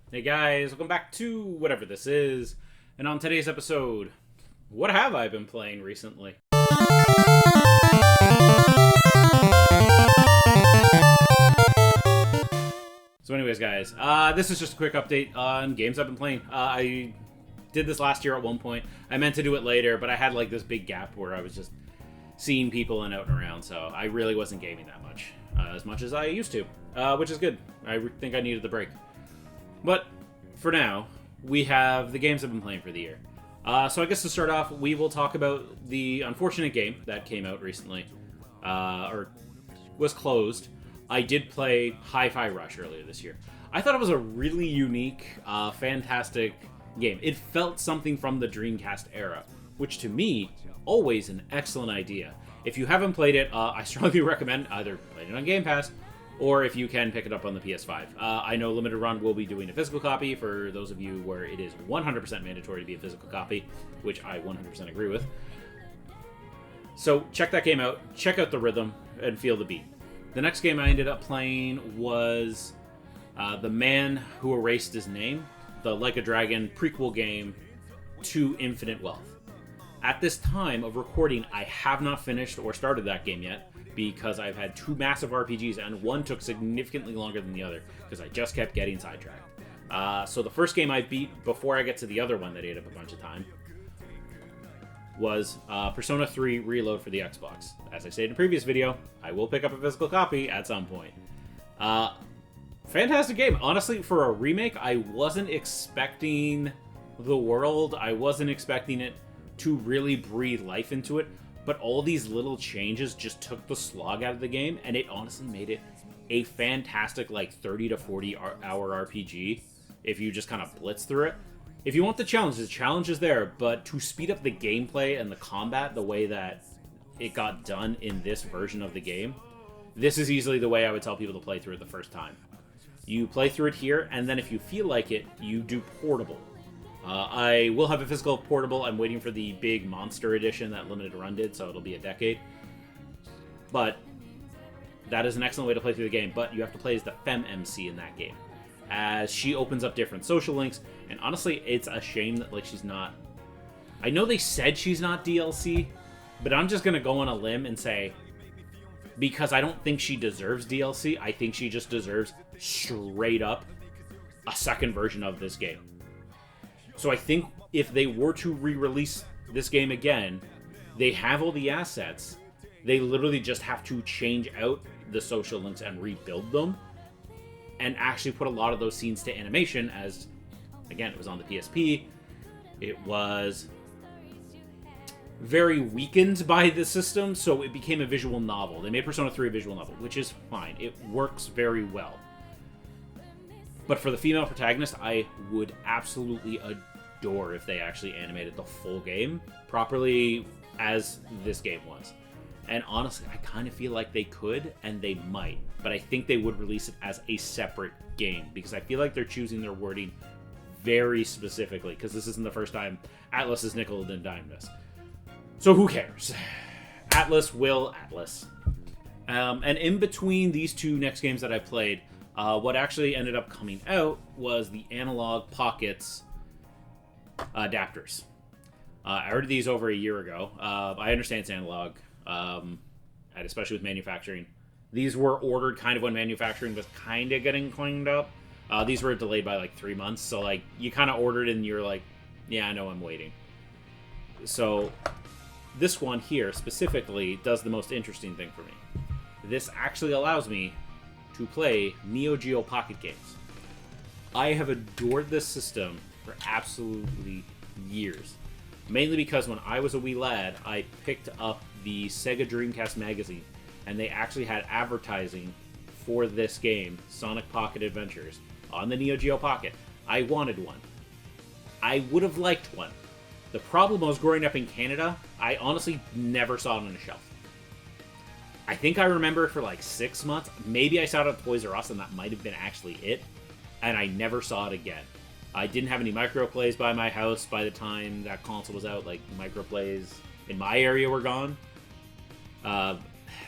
Hey guys, welcome back to whatever this is. And on today's episode, what have I been playing recently? So anyways guys, this is just a quick update on games I've been playing. I did this last year at one point. I meant to do it later, but I had like this big gap where I was just seeing people and out and around, so I really wasn't gaming that much as I used to, which is good. I think I needed the break. But for now, we have the games I've been playing for the year. So I guess to start off, we will talk about the unfortunate game that came out recently, or was closed. I did play Hi-Fi Rush earlier this year. I thought it was a really unique, fantastic game. It felt something from the Dreamcast era, which to me, always an excellent idea. If you haven't played it, I strongly recommend either playing it on Game Pass, or if you can pick it up on the PS5. I know Limited Run will be doing a physical copy for those of you where it is 100% mandatory to be a physical copy, which I 100% agree with. So check that game out, check out the rhythm, and feel the beat. The next game I ended up playing was The Man Who Erased His Name, the Like a Dragon prequel game to Infinite Wealth. At this time of recording, I have not finished or started that game yet, because I've had two massive RPGs, and one took significantly longer than the other, because I just kept getting sidetracked. So the first game I beat before I get to the other one that ate up a bunch of time was Persona 3 Reload for the Xbox. As I stated in a previous video, I will pick up a physical copy at some point. Fantastic game. Honestly, for a remake, I wasn't expecting the world. I wasn't expecting it to really breathe life into it. But all these little changes just took the slog out of the game, and it honestly made it a fantastic, like, 30 to 40 hour RPG if you just kind of blitz through it. If you want the challenge is there, but to speed up the gameplay and the combat the way that it got done in this version of the game, this is easily the way I would tell people to play through it the first time. You play through it here, and then if you feel like it, you do portable. I will have a physical portable. I'm waiting for the big monster edition that Limited Run did, so it'll be a decade. But that is an excellent way to play through the game, but you have to play as the Femme MC in that game, as she opens up different social links, and honestly, it's a shame that like she's not... I know they said she's not DLC, but I'm just going to go on a limb and say, because I don't think she deserves DLC, I think she just deserves straight up a second version of this game. So I think if they were to re-release this game again, they have all the assets. They literally just have to change out the social links and rebuild them, and actually put a lot of those scenes to animation, as, again, it was on the PSP. It was very weakened by the system, so it became a visual novel. They made Persona 3 a visual novel, which is fine. It works very well. But for the female protagonist, I would absolutely adore if they actually animated the full game properly as this game was. And honestly, I kind of feel like they could, and they might. But I think they would release it as a separate game, because I feel like they're choosing their wording very specifically, because this isn't the first time Atlas has nickeled and dimed us. So who cares? Atlas will Atlas. And in between these two next games that I played, what actually ended up coming out was the Analog Pockets adapters. I ordered these over a year ago. I understand it's analog, and especially with manufacturing. These were ordered kind of when manufacturing was kind of getting cleaned up. These were delayed by like 3 months, so like you kind of ordered and you're like, yeah, I know, I'm waiting. So this one here specifically does the most interesting thing for me. This actually allows me to play Neo Geo Pocket games. I have adored this system for absolutely years. Mainly because when I was a wee lad, I picked up the Sega Dreamcast magazine, and they actually had advertising for this game, Sonic Pocket Adventures, on the Neo Geo Pocket. I wanted one. I would have liked one. The problem was, growing up in Canada, I honestly never saw it on a shelf. I think I remember for like 6 months. Maybe I saw it at Toys R Us, and that might have been actually it. And I never saw it again. I didn't have any microplays by my house by the time that console was out. Like, microplays in my area were gone.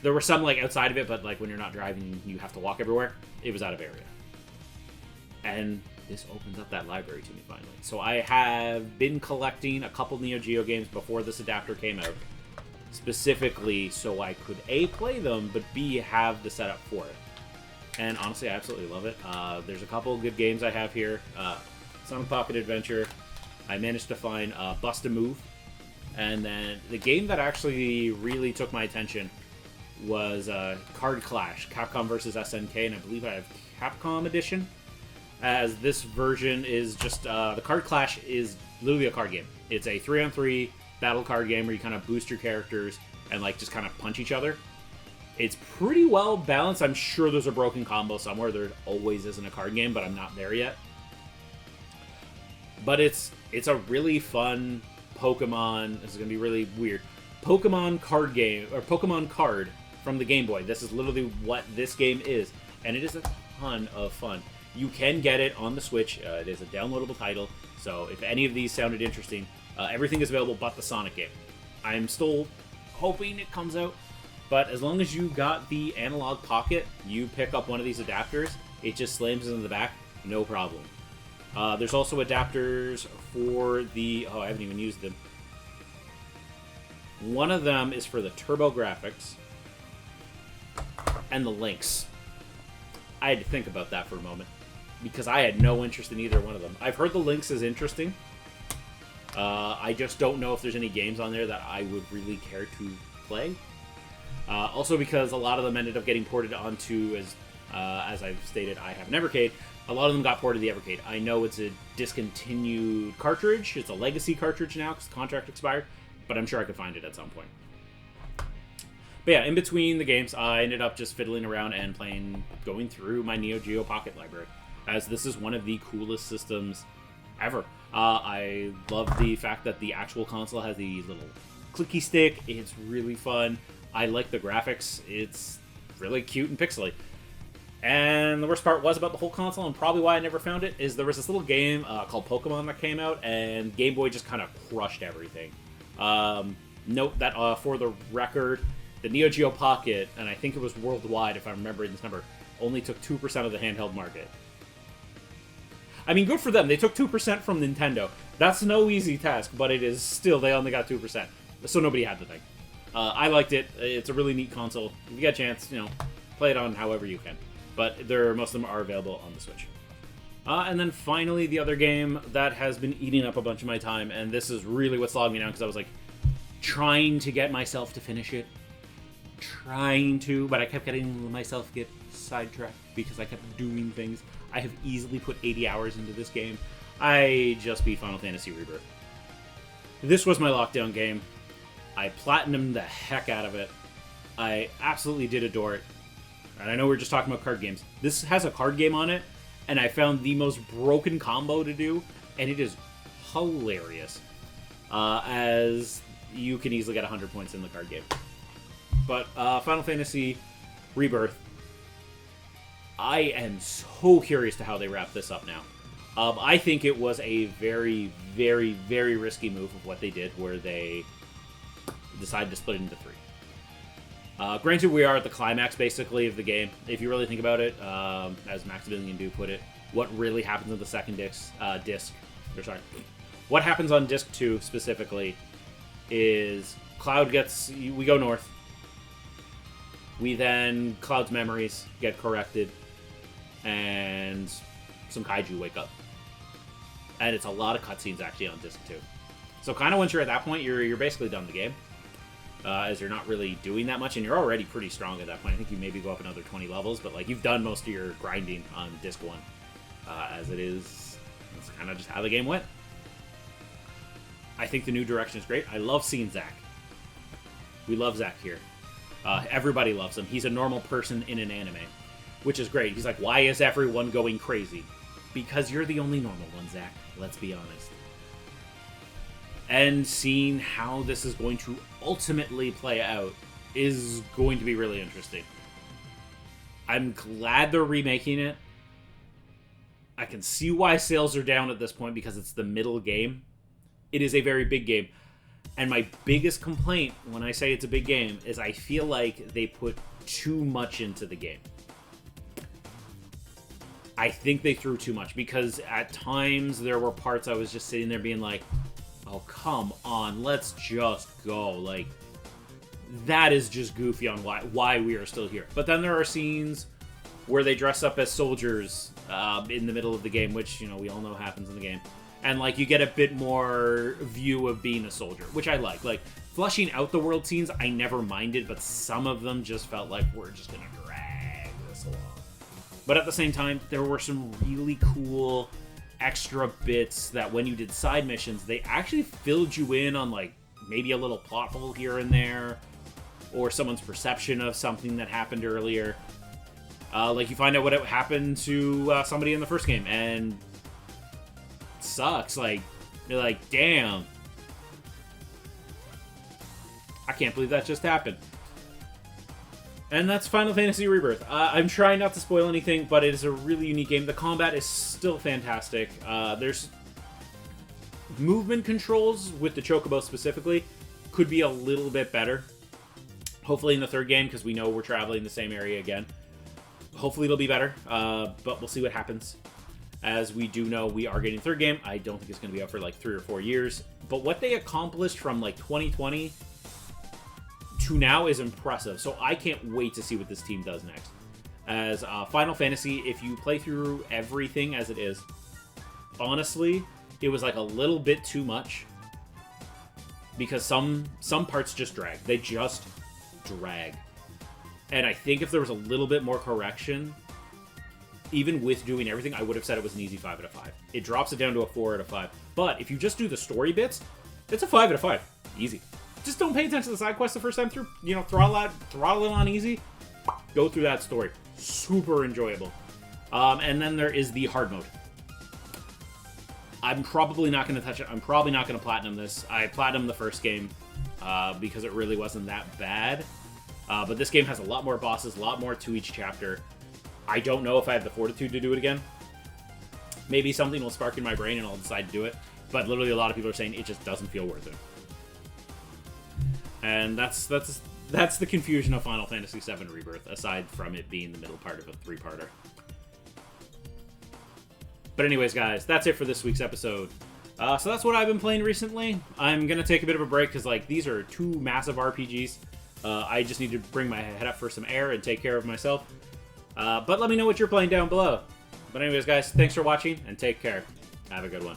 There were some like outside of it, but like when you're not driving, you have to walk everywhere. It was out of area. And this opens up that library to me finally. So I have been collecting a couple Neo Geo games before this adapter came out, specifically so I could A, play them, but B, have the setup for it. And honestly, I absolutely love it. There's a couple good games I have here. Sonic Pocket Adventure. I managed to find Bust a Move. And then the game that actually really took my attention was Card Clash, Capcom vs. SNK, and I believe I have Capcom Edition. As this version is just, the Card Clash is literally a card game. It's a 3-on-3 battle card game where you kind of boost your characters and like just kind of punch each other. It's pretty well balanced. I'm sure there's a broken combo somewhere. There always is in a card game, but I'm not there yet. But it's a really fun Pokemon. This is going to be really weird. Pokemon card game, or Pokemon card from the Game Boy. This is literally what this game is. And it is a ton of fun. You can get it on the Switch. It is a downloadable title. So if any of these sounded interesting, everything is available but the Sonic game. I'm still hoping it comes out. But as long as you got the analog pocket, you pick up one of these adapters, it just slams into the back, no problem. There's also adapters for the... Oh, I haven't even used them. One of them is for the TurboGrafx and the Lynx. I had to think about that for a moment because I had no interest in either one of them. I've heard the Lynx is interesting. I just don't know if there's any games on there that I would really care to play. Also because a lot of them ended up getting ported onto, as I've stated, I have an Evercade. A lot of them got ported to the Evercade. I know it's a discontinued cartridge. It's a legacy cartridge now because the contract expired, but I'm sure I could find it at some point. But yeah, in between the games, I ended up just fiddling around and going through my Neo Geo Pocket library, as this is one of the coolest systems ever. I love the fact that the actual console has the little clicky stick. It's really fun. I like the graphics. It's really cute and pixely. And the worst part was about the whole console, and probably why I never found it, is there was this little game called Pokemon that came out, and Game Boy just kind of crushed everything. Note that for the record, the Neo Geo Pocket, and I think it was worldwide if I'm remembering this number, only took 2% of the handheld market. I mean, good for them. They took 2% from Nintendo. That's no easy task, but it is still, they only got 2%. So nobody had the thing. I liked it. It's a really neat console. If you get a chance, play it on however you can. But most of them are available on the Switch. And then finally, the other game that has been eating up a bunch of my time, and this is really what slogged me down, because I was like trying to get myself to finish it. But I kept getting myself get sidetracked because I kept doing things. I have easily put 80 hours into this game. I just beat Final Fantasy Rebirth. This was my lockdown game. I platinumed the heck out of it. I absolutely did adore it. And I know we're just talking about card games. This has a card game on it, and I found the most broken combo to do, and it is hilarious. As you can easily get 100 points in the card game. But Final Fantasy Rebirth, I am so curious to how they wrap this up now. I think it was a very, very, very risky move of what they did, where they decided to split it into 3. Granted, we are at the climax, basically, of the game. If you really think about it, as Maximilian Do put it, what really happens in the second disc, what happens on disc 2, specifically, is Cloud we go north. Cloud's memories get corrected, and some kaiju wake up. And it's a lot of cutscenes, actually, on disc 2. So kind of once you're at that point, you're basically done the game. As you're not really doing that much, and you're already pretty strong at that point. I think you maybe go up another 20 levels, but you've done most of your grinding on disc 1. As it is, that's kind of just how the game went. I think the new direction is great. I love seeing Zack. We love Zack here. Everybody loves him. He's a normal person in an anime, which is great. He's like, why is everyone going crazy? Because you're the only normal one, Zack. Let's be honest. And seeing how this is going to ultimately play out is going to be really interesting. I'm glad they're remaking it. I can see why sales are down at this point, because it's the middle game. It is a very big game. And my biggest complaint when I say it's a big game is I feel like they put too much into the game. I think they threw too much, because at times there were parts I was just sitting there being like, oh, come on, let's just go. Like, that is just goofy on why we are still here. But then there are scenes where they dress up as soldiers in the middle of the game, which, you know, we all know happens in the game. And, like, you get a bit more view of being a soldier, which I like. Like, fleshing out the world scenes, I never minded, but some of them just felt like we're just going to drag this along. But at the same time, there were some really cool extra bits that when you did side missions, they actually filled you in on, like, maybe a little plot hole here and there, or someone's perception of something that happened earlier. Like, you find out what happened to somebody in the first game, and it sucks. Like, you're like, damn. I can't believe that just happened. And that's Final Fantasy Rebirth. I'm trying not to spoil anything, but it is a really unique game. The combat is still fantastic. There's movement controls with the Chocobo specifically could be a little bit better. Hopefully in the third game, because we know we're traveling the same area again. Hopefully it'll be better, but we'll see what happens. As we do know, we are getting a third game. I don't think it's going to be out for like 3 or 4 years. But what they accomplished from like 2020 to now is impressive. So I can't wait to see what this team does next. As Final Fantasy, if you play through everything as it is, honestly, it was like a little bit too much. Because some parts just drag. They just drag. And I think if there was a little bit more correction, even with doing everything, I would have said it was an easy 5 out of 5. It drops it down to a 4 out of 5. But if you just do the story bits, it's a 5 out of 5. Easy. Just don't pay attention to the side quests the first time through. You know, throttle it on easy. Go through that story. Super enjoyable. And then there is the hard mode. I'm probably not going to touch it. I'm probably not going to platinum this. I platinumed the first game because it really wasn't that bad. But this game has a lot more bosses, a lot more to each chapter. I don't know if I have the fortitude to do it again. Maybe something will spark in my brain and I'll decide to do it. But literally a lot of people are saying it just doesn't feel worth it. And that's the confusion of Final Fantasy VII Rebirth, aside from it being the middle part of a 3-parter. But anyways, guys, that's it for this week's episode. So that's what I've been playing recently. I'm going to take a bit of a break because, like, these are 2 massive RPGs. I just need to bring my head up for some air and take care of myself. But let me know what you're playing down below. But anyways, guys, thanks for watching, and take care. Have a good one.